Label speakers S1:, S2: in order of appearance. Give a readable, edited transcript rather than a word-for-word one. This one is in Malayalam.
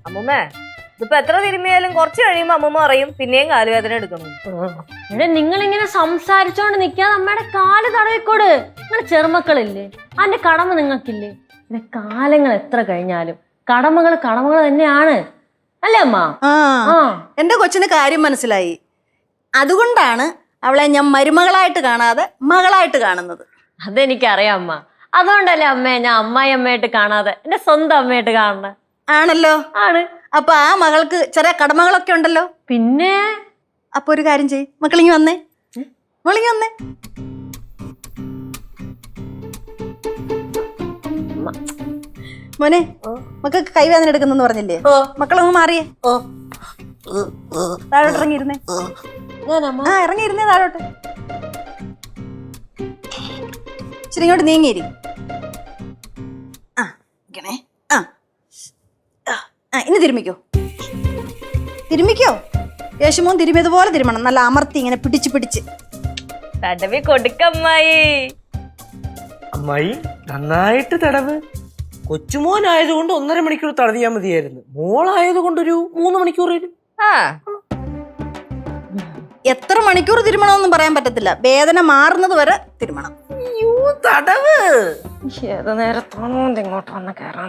S1: അമ്മൂമ്മേ ഇതിപ്പോ എത്ര തിരുമ്മിയാലും കുറച്ച് കഴിയുമ്പോ അമ്മൂമ്മ പറയും പിന്നെയും കാലുവേദന എടുക്കണം.
S2: ഇവിടെ നിങ്ങൾ ഇങ്ങനെ സംസാരിച്ചോണ്ട് നിക്കാതെ അമ്മയുടെ കാല് തടവിക്കോട്. നിങ്ങൾ ചെറുമക്കളില്ലേ, അതിന്റെ കടമ നിങ്ങൾക്കില്ലേ? പിന്നെ കാലങ്ങൾ എത്ര കഴിഞ്ഞാലും കടമകൾ തന്നെയാണ്, അല്ലേ അമ്മ?
S3: എന്റെ കൊച്ചിന് കാര്യം മനസ്സിലായി. അതുകൊണ്ടാണ് അവളെ ഞാൻ മരുമകളായിട്ട് കാണാതെ മകളായിട്ട് കാണുന്നത്.
S2: അതെനിക്കറിയാം അമ്മ. അതുകൊണ്ടല്ലേ അമ്മയെ ഞാൻ അമ്മായി അമ്മയായിട്ട് കാണാതെ എന്റെ സ്വന്തം അമ്മയായിട്ട് കാണണേ.
S3: ആണല്ലോ.
S2: ആണ്.
S3: അപ്പൊ ആ മകൾക്ക് ചെറിയ കടമകളൊക്കെ ഉണ്ടല്ലോ.
S2: പിന്നെ
S3: അപ്പൊ ഒരു കാര്യം ചെയ്യ്, മക്കളിങ്ങി വന്നേ. മക്കളിങ്ങി വന്നേ. മോനെ, മക്കൾക്ക് കൈവേദന എടുക്കുന്നെന്ന് പറഞ്ഞില്ലേ? മക്കളൊന്ന് മാറിയേ. താഴോട്ട് ഇറങ്ങിയിരുന്നേ. ഇറങ്ങിയിരുന്നേ താഴോട്ട്. ശരി, ഇങ്ങോട്ട് നീങ്ങിയിരി. ഇനി തിരുമിക്കോ. യേശുമോൻ തിരുമിയതുപോലെ തിരുമണം. നല്ല അമർത്തി ഇങ്ങനെ പിടിച്ച്
S1: തടവി കൊടുക്കമ്മായി.
S4: അമ്മായി നന്നായിട്ട് തടവ്. കൊച്ചുമോനായതുകൊണ്ട് 1.5 മണിക്കൂർ തടവിയാൽ മതിയായിരുന്നു. മോളായതുകൊണ്ട് ഒരു 3 മണിക്കൂർ വരും.
S3: എത്ര മണിക്കൂർ തിരുമണമെന്നും പറയാൻ പറ്റത്തില്ല. വേദന മാറുന്നത് വരെ തിരുമണം.
S4: തടവ്
S2: ഏത് നേരത്താണോ ഇങ്ങോട്ട് വന്ന് കയറാൻ